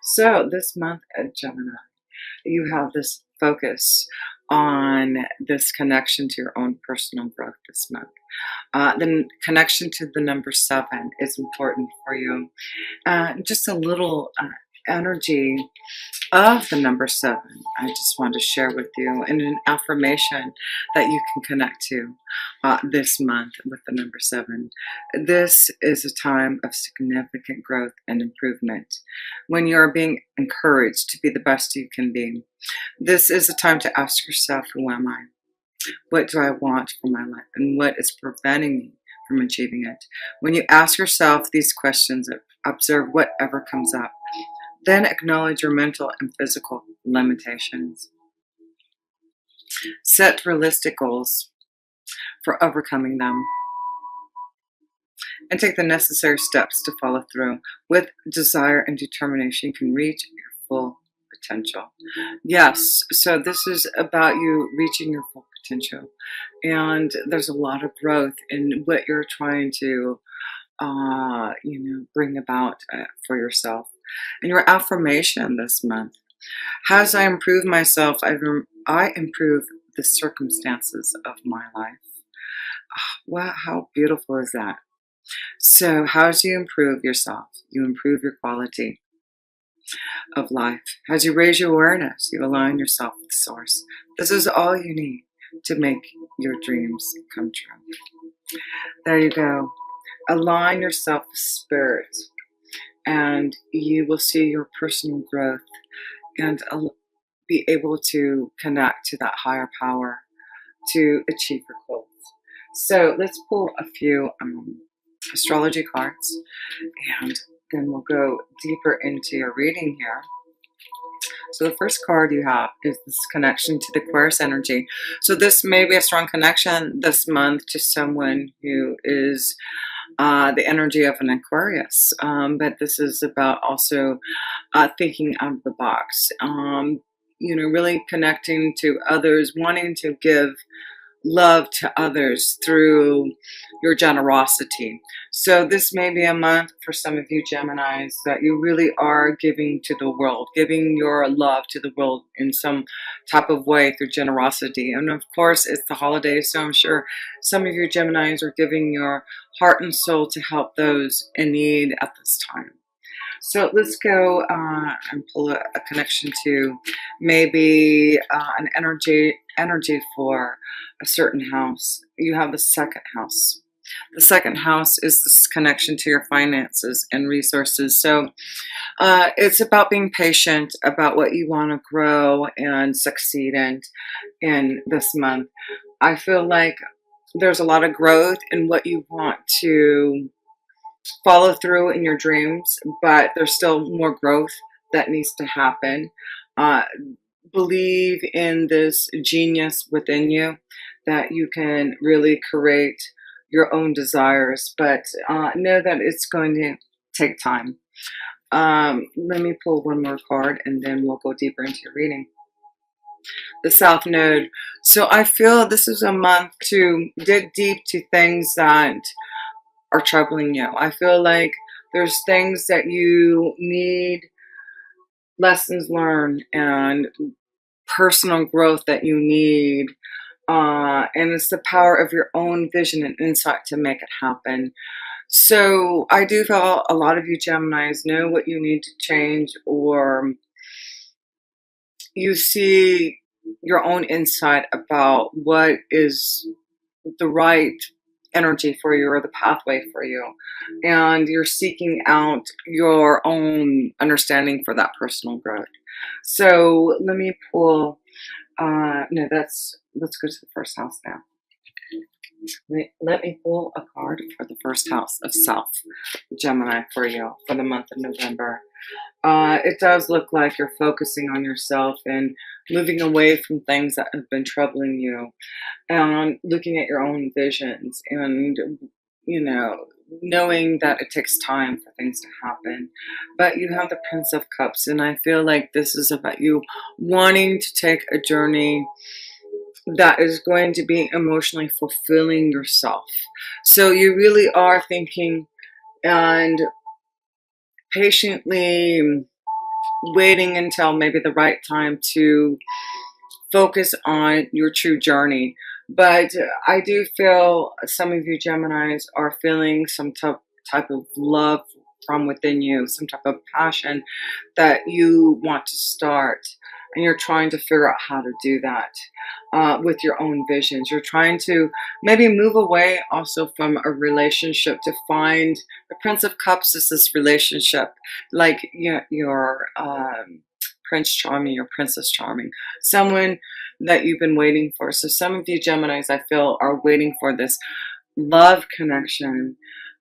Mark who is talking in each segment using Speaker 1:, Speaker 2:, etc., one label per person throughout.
Speaker 1: So this month at Gemini, you have this focus on this connection to your own personal growth this month. The connection to the number seven is important for you. Just a little energy of the number seven, I just want to share with you, and an affirmation that you can connect to this month with the number seven. This is a time of significant growth and improvement when you're being encouraged to be the best you can be. This is a time to ask yourself, who am I? What do I want for my life? And what is preventing me from achieving it? When you ask yourself these questions, observe whatever comes up. Then acknowledge your mental and physical limitations. Set realistic goals for overcoming them and take the necessary steps to follow through. With desire and determination, you can reach your full potential. Yes, so this is about you reaching your full potential. And there's a lot of growth in what you're trying to bring about for yourself. And your affirmation this month: as I improve myself, I improve the circumstances of my life. Wow, how beautiful is that? So, how do you improve yourself? You improve your quality of life. As you raise your awareness, you align yourself with Source. This is all you need to make your dreams come true. There you go. Align yourself with Spirit, and you will see your personal growth and be able to connect to that higher power to achieve your goals. So let's pull a few astrology cards, and then we'll go deeper into your reading here. So the first card you have is this connection to the Aquarius energy. So this may be a strong connection this month to someone who is the energy of an Aquarius, but this is about also thinking out of the box. Really connecting to others, wanting to give love to others through your generosity. So this may be a month for some of you Geminis that you really are giving to the world, giving your love to the world in some type of way through generosity. And of course, it's the holidays, so I'm sure some of you Geminis are giving your heart and soul to help those in need at this time. So let's go and pull a connection to maybe an energy for a certain house. You have the second house. The second house is this connection to your finances and resources. So it's about being patient about what you want to grow and succeed in this month. I feel like there's a lot of growth in what you want to follow through in your dreams, but there's still more growth that needs to happen. Uh, Believe in this genius within you that you can really create your own desires, but know that it's going to take time. Let me pull one more card and then we'll go deeper into your reading. The South Node. So I feel this is a month to dig deep to things that are troubling you. I feel like there's things that you need, lessons learned, and personal growth that you need. And it's the power of your own vision and insight to make it happen. So I do feel a lot of you Geminis know what you need to change, or you see your own insight about what is the right energy for you or the pathway for you, and you're seeking out your own understanding for that personal growth. So let me pull no, let's go to the first house now. Let me pull a card for the first house of South Gemini for you for the month of November. It does look like you're focusing on yourself and moving away from things that have been troubling you, and looking at your own visions, and knowing that it takes time for things to happen. But you have the Prince of Cups, and I feel like this is about you wanting to take a journey that is going to be emotionally fulfilling yourself. So you really are thinking and patiently waiting until maybe the right time to focus on your true journey. But I do feel some of you Geminis are feeling some type of love from within you, some type of passion that you want to start. And you're trying to figure out how to do that with your own visions. You're trying to maybe move away also from a relationship to find the Prince of Cups is this relationship, like your Prince Charming, your Princess Charming, someone that you've been waiting for. So some of you Geminis, I feel, are waiting for this love connection,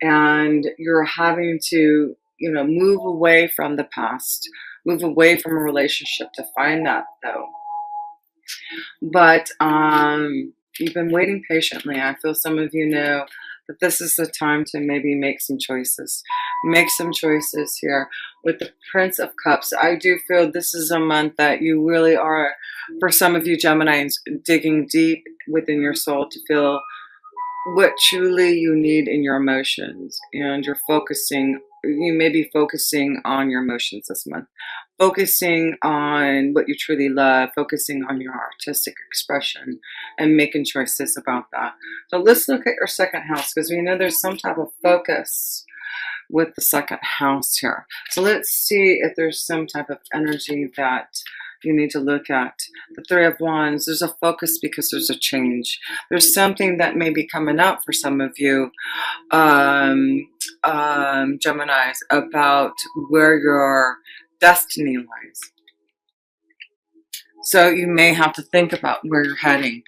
Speaker 1: and you're having to, move away from the past, move away from a relationship to find that though. But you've been waiting patiently. I feel some of you know that this is the time to maybe make some choices. Make some choices here. With the Prince of Cups, I do feel this is a month that you really are, for some of you Geminis, digging deep within your soul to feel what truly you need in your emotions. And you may be focusing on your emotions this month, focusing on what you truly love, focusing on your artistic expression, and making choices about that. So let's look at your second house, because we know there's some type of focus with the second house here. So let's see if there's some type of energy that you need to look at. The Three of Wands, there's a focus because there's a change. There's something that may be coming up for some of you Geminis, about where your destiny lies. So you may have to think about where you're heading.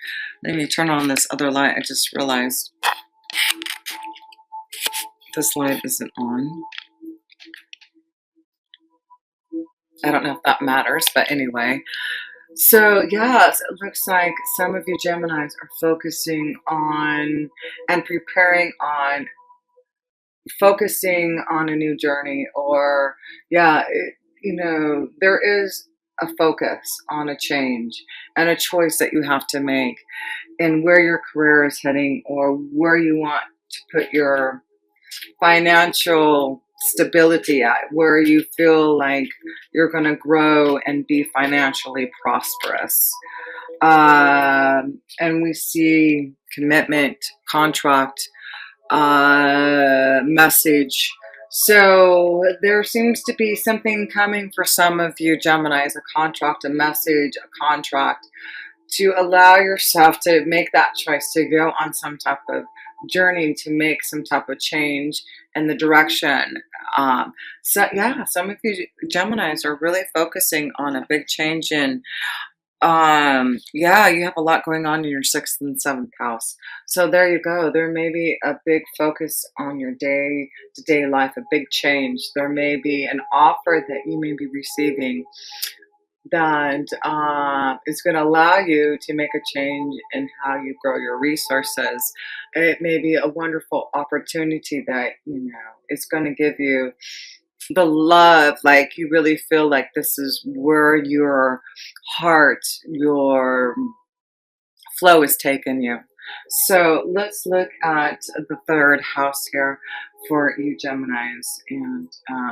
Speaker 1: Let me turn on this other light. I just realized this light isn't on. I don't know if that matters, but anyway. So yes, it looks like some of you Geminis are focusing on and preparing on focusing on a new journey, or there is a focus on a change and a choice that you have to make, and where your career is heading, or where you want to put your financial stability at, where you feel like you're going to grow and be financially prosperous. And we see commitment, contract, message. So there seems to be something coming for some of you Geminis, a contract, a message, a contract, to allow yourself to make that choice to go on some type of journey, to make some type of change in the direction. So yeah, some of you Geminis are really focusing on a big change in yeah, you have a lot going on in your sixth and seventh house. So there you go. There may be a big focus on your day-to-day life, a big change. There may be an offer that you may be receiving that is going to allow you to make a change in how you grow your resources. It may be a wonderful opportunity that, is going to give you the love, like you really feel like this is where your heart, your flow is taking you. So let's look at the third house here for you Geminis, and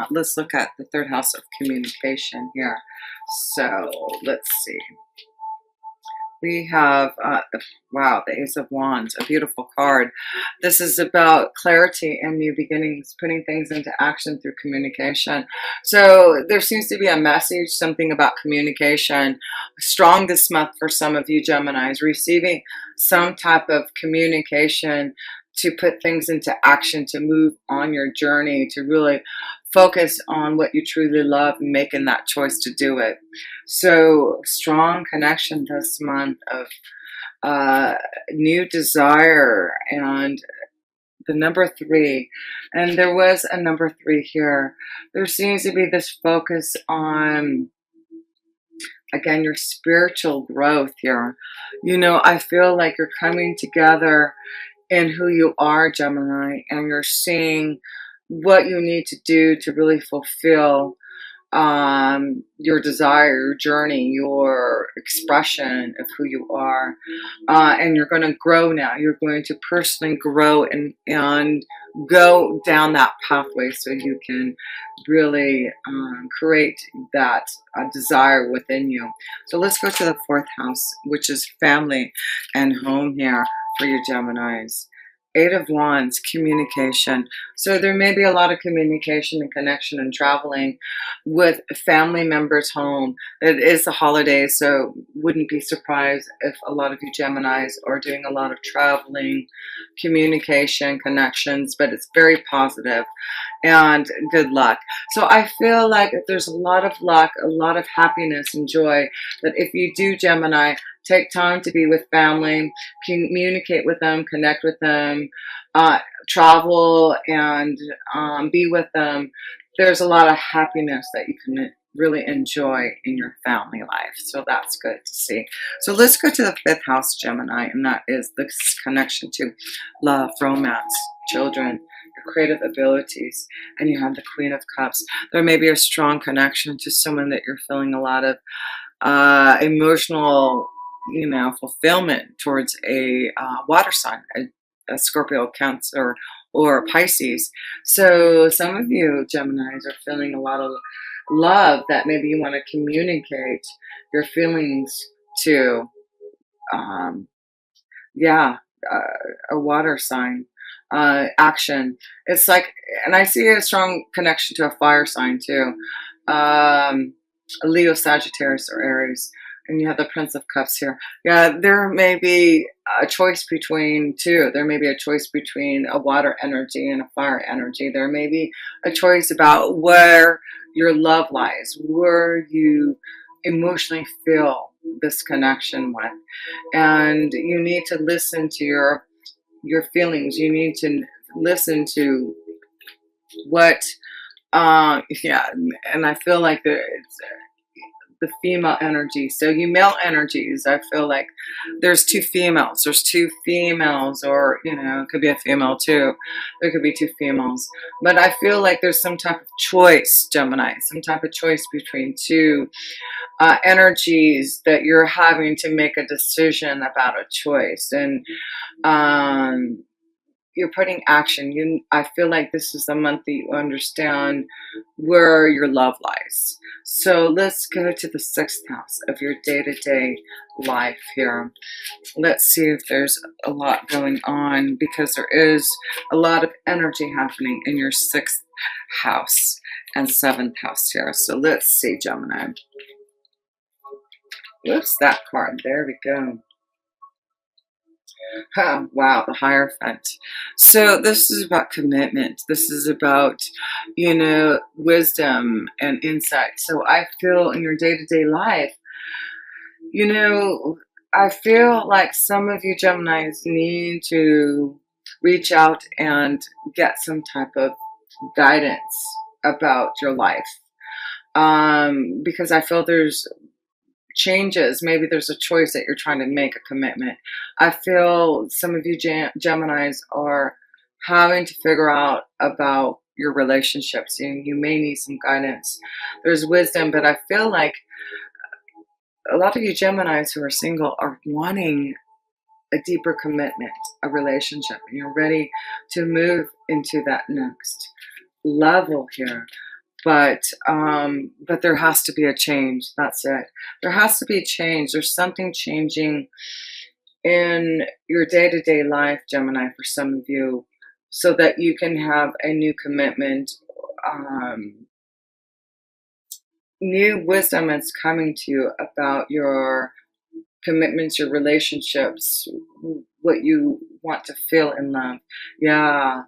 Speaker 1: let's look at the third house of communication here. So let's see. We have, wow, the Ace of Wands, a beautiful card. This is about clarity and new beginnings, putting things into action through communication. So there seems to be a message, something about communication, strong this month for some of you Geminis, receiving some type of communication to put things into action, to move on your journey, to really focus on what you truly love and making that choice to do it. So strong connection this month of new desire, and the number 3. And there was a number 3 here. There seems to be this focus on, again, your spiritual growth here. I feel like you're coming together in who you are, Gemini, and you're seeing what you need to do to really fulfill your desire, your journey, your expression of who you are. And you're going to grow now. You're going to personally grow and go down that pathway so you can really create that desire within you. So let's go to the fourth house, which is family and home here for your Geminis. Eight of Wands, communication. So there may be a lot of communication and connection and traveling with family members home. It is the holidays, so wouldn't be surprised if a lot of you Geminis are doing a lot of traveling, communication, connections, but it's very positive and good luck. So I feel like there's a lot of luck, a lot of happiness and joy that if you do Gemini, take time to be with family, communicate with them, connect with them, travel and be with them. There's a lot of happiness that you can really enjoy in your family life. So that's good to see. So let's go to the fifth house, Gemini, and that is this connection to love, romance, children, your creative abilities, and you have the Queen of Cups. There may be a strong connection to someone that you're feeling a lot of emotional, fulfillment towards a water sign, a Scorpio, Cancer, or Pisces. So some of you Geminis are feeling a lot of love that maybe you want to communicate your feelings to, um, yeah, a water sign. Action. It's like, and I see a strong connection to a fire sign too. A Leo, Sagittarius, or Aries. And you have the Prince of Cups here. Yeah, there may be a choice between two. There may be a choice between a water energy and a fire energy. There may be a choice about where your love lies, where you emotionally feel this connection with. And you need to listen to your feelings. You need to listen to what, yeah, and I feel like it's the female energy. So you male energies, I feel like there's two females. There's two females, or it could be a female too. There could be two females, but I feel like there's some type of choice, Gemini, some type of choice between two energies that you're having to make a decision about a choice, and you're putting action. I feel like this is the month that you understand where your love lies. So let's go to the sixth house of your day-to-day life here. Let's see if there's a lot going on, because there is a lot of energy happening in your sixth house and seventh house here. So let's see, Gemini. Whoops, that card. There we go. Oh, wow, the Hierophant. So this is about commitment. This is about, wisdom and insight. So I feel in your day-to-day life, I feel like some of you Geminis need to reach out and get some type of guidance about your life. Because I feel there's changes. Maybe there's a choice that you're trying to make, a commitment. I feel some of you Geminis are having to figure out about your relationships. You may need some guidance. There's wisdom, but I feel like a lot of you Geminis who are single are wanting a deeper commitment, a relationship, and you're ready to move into that next level here. But there has to be a change. That's it. There has to be a change. There's something changing in your day-to-day life, Gemini, for some of you, so that you can have a new commitment. New wisdom is coming to you about your commitments, your relationships, what you want to feel in love. Yeah.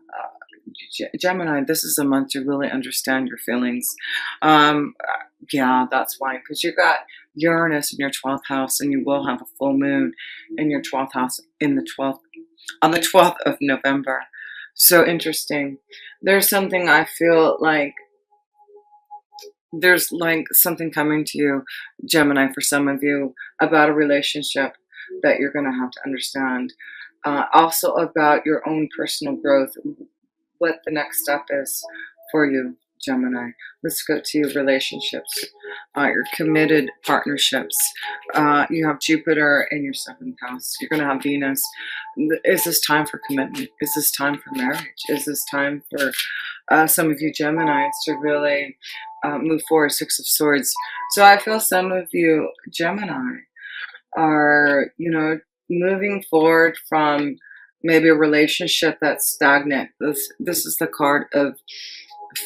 Speaker 1: Gemini, this is a month to really understand your feelings. Yeah, that's why, because you got Uranus in your 12th house, and you will have a full moon in your 12th house on the 12th of November. So interesting. There's something I feel like there's like something coming to you, Gemini, for some of you about a relationship that you're going to have to understand. Also about your own personal growth, what the next step is for you. Gemini. Let's go to your relationships, your committed partnerships. You have Jupiter in your seventh house. You're going to have Venus. Is this time for commitment? Is this time for marriage? Is this time for some of you Geminis to really move forward? Six of Swords. So I feel some of you Gemini are, moving forward from maybe a relationship that's stagnant. This is the card of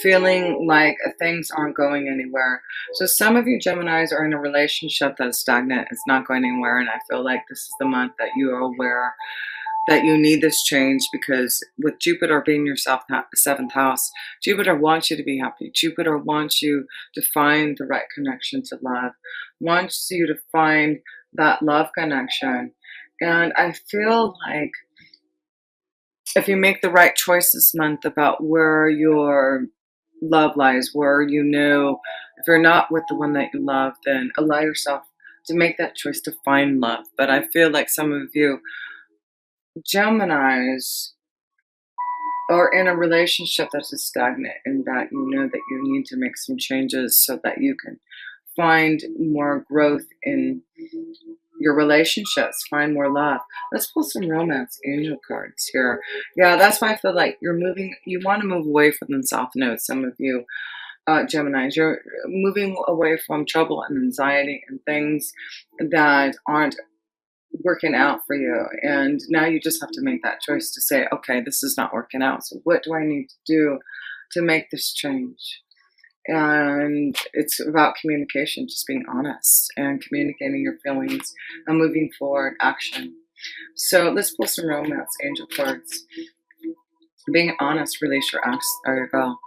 Speaker 1: feeling like things aren't going anywhere. So some of you Geminis are in a relationship that is stagnant. It's not going anywhere, and I feel like this is the month that you are aware that you need this change, because with Jupiter being your seventh house, Jupiter wants you to be happy. Jupiter wants you to find the right connection to love, wants you to find that love connection. And I feel like if you make the right choice this month about where your love lies, where if you're not with the one that you love, then allow yourself to make that choice to find love. But I feel like some of you Geminis are in a relationship that is stagnant, and that you know that you need to make some changes so that you can find more growth in your relationships, find more love. Let's pull some romance angel cards here. Yeah, that's why I feel like you want to move away from the South Node. Some of you Geminis, you're moving away from trouble and anxiety and things that aren't working out for you, and now you just have to make that choice to say, okay, this is not working out, so what do I need to do to make this change? And it's about communication, just being honest and communicating your feelings and moving forward action. So let's pull some romance angel cards. Being honest, release your ex. There you go.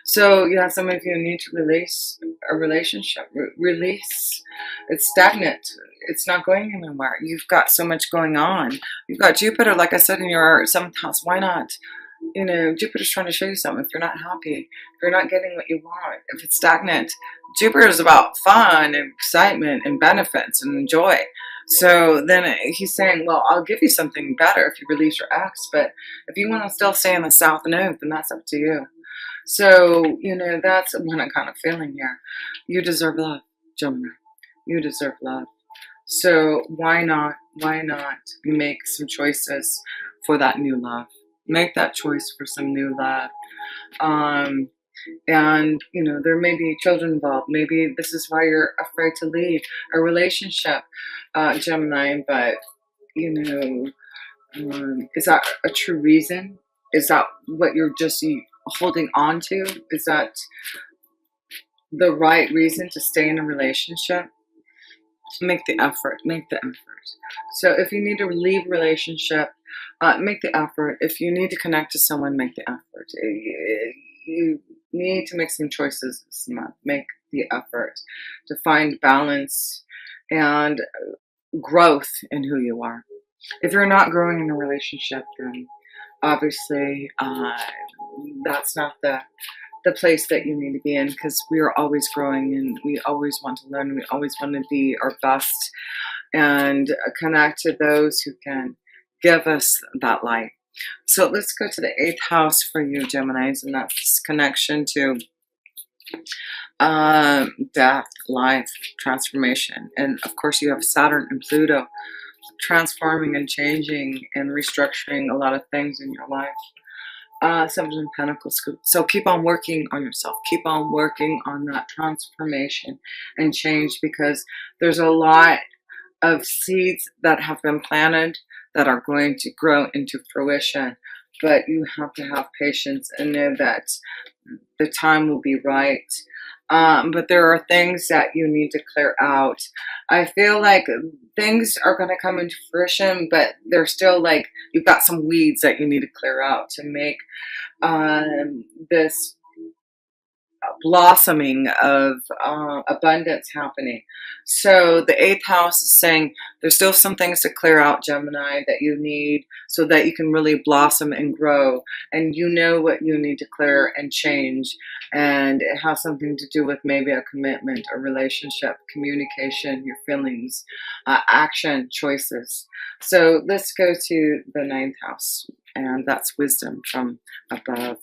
Speaker 1: So yeah, some of you need to release a relationship. Release. It's stagnant. It's not going anywhere. You've got so much going on. You've got Jupiter, like I said, in your seventh house. Why not? Jupiter's trying to show you something. If you're not happy, if you're not getting what you want, if it's stagnant, Jupiter is about fun and excitement and benefits and joy. So then he's saying, well, I'll give you something better if you release your ex, but if you want to still stay in the South Node, then that's up to you. So, that's what I'm kind of feeling here. You deserve love, Gemini. You deserve love. So why not make some choices for that new love? Make that choice for some new love. And there may be children involved. Maybe this is why you're afraid to leave a relationship, Gemini. But is that a true reason? Is that what you're just holding on to? Is that the right reason to stay in a relationship? Make the effort. Make the effort. So if you need to leave a relationship, make the effort. If you need to connect to someone, make the effort. You need to make some choices this month. Make the effort to find balance and growth in who you are. If you're not growing in a relationship, then obviously that's not the place that you need to be in, because we are always growing and we always want to learn. We always want to be our best and connect to those who can give us that light. So let's go to the 8th house for you, Geminis, and that's connection to death, life, transformation. And of course, you have Saturn and Pluto transforming and changing and restructuring a lot of things in your life. Seven of Pentacles. So keep on working on yourself. Keep on working on that transformation and change, because there's a lot of seeds that have been planted that are going to grow into fruition. But you have to have patience and know that the time will be right. But there are things that you need to clear out. I feel like things are going to come into fruition, but they're still like, you've got some weeds that you need to clear out to make this blossoming of abundance happening. So the 8th house is saying there's still some things to clear out, Gemini, that you need so that you can really blossom and grow. And you know what you need to clear and change. And it has something to do with maybe a commitment, a relationship, communication, your feelings, action, choices. So let's go to the 9th house and that's wisdom from above,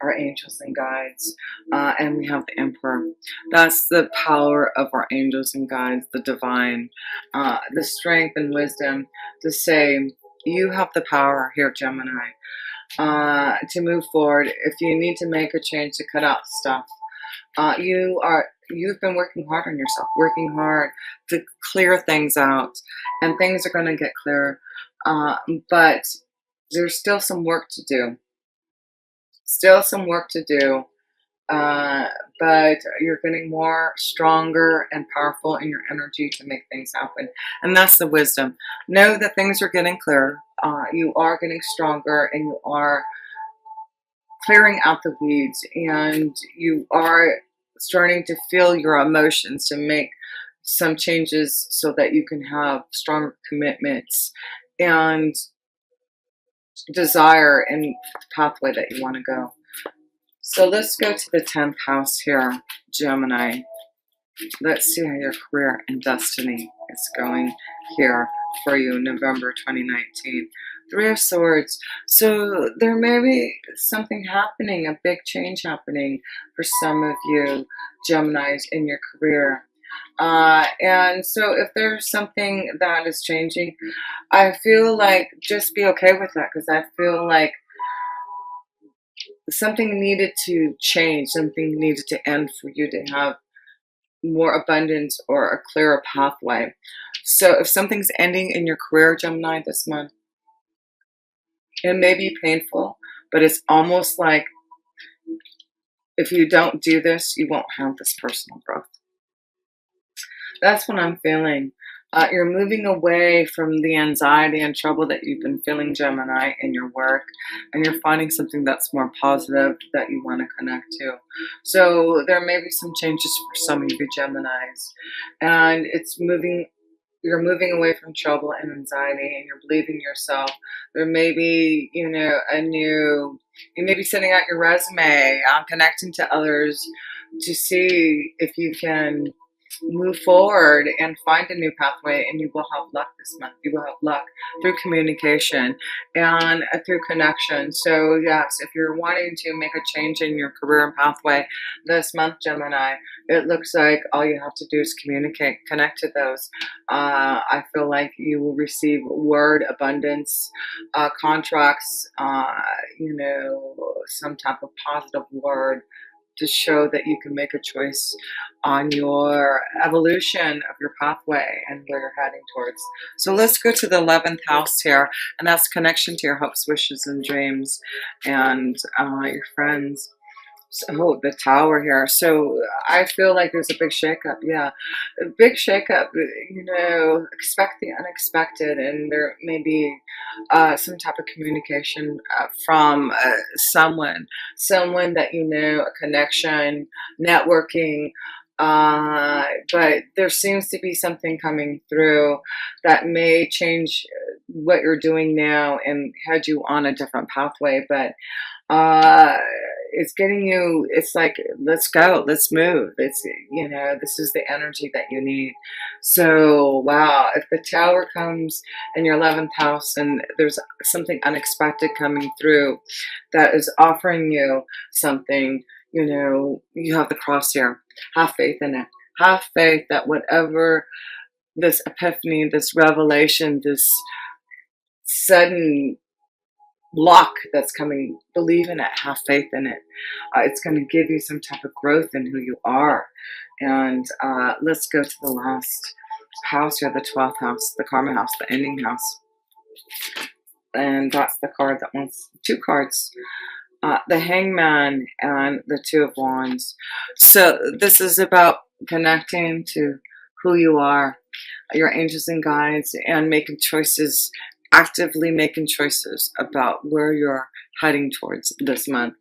Speaker 1: our angels and guides. And we have the Emperor. That's the power of our angels and guides, the divine, the strength and wisdom to say, you have the power here, Gemini, to move forward. If you need to make a change to cut out stuff, you've been working hard on yourself, working hard to clear things out, and things are going to get clearer. But there's still some work to do. Still some work to do. Uh, but you're getting more stronger and powerful in your energy to make things happen. And that's the wisdom. Know that things are getting clearer. You are getting stronger, and you are clearing out the weeds, and you are starting to feel your emotions to make some changes so that you can have stronger commitments and desire and the pathway that you want to go. So let's go to the 10th house here, Gemini. Let's see how your career and destiny is going here for you, November 2019. Three of Swords. So there may be something happening, a big change happening for some of you, Geminis, in your career. And so if there's something that is changing, I feel like just be okay with that, because I feel like something needed to change, something needed to end for you to have more abundance or a clearer pathway. So if something's ending in your career, Gemini, this month, it may be painful, but it's almost like if you don't do this, you won't have this personal growth. That's what I'm feeling. You're moving away from the anxiety and trouble that you've been feeling, Gemini, in your work, and you're finding something that's more positive that you want to connect to. So there may be some changes for some of you Geminis, and you're moving away from trouble and anxiety, and you're believing yourself. There may be, you may be sending out your resume, connecting to others to see if you can move forward and find a new pathway, and you will have luck this month. You will have luck through communication and through connection. So yes, if you're wanting to make a change in your career and pathway this month, Gemini, it looks like all you have to do is communicate, connect to those. I feel like you will receive word abundance, contracts, some type of positive word to show that you can make a choice on your evolution of your pathway and where you're heading towards. So let's go to the 11th house here, and that's connection to your hopes, wishes, and dreams, and your friends. So the Tower here. So I feel like there's a big shakeup. Yeah, a big shakeup. Expect the unexpected, and there may be some type of communication from someone that a connection, networking. But there seems to be something coming through that may change what you're doing now and head you on a different pathway. But it's like, let's go, let's move. This is the energy that you need. So wow, if the Tower comes in your 11th house and there's something unexpected coming through that is offering you something, you have the Cross here. Have faith in it. Have faith that whatever this epiphany, this revelation, this sudden block that's coming, believe in it, have faith in it. It's going to give you some type of growth in who you are. And let's go to the last house here, the 12th house, the karma house, the ending house. And that's the card that wants two cards. The Hangman and the Two of Wands. So this is about connecting to who you are, your angels and guides, and actively making choices about where you're heading towards this month.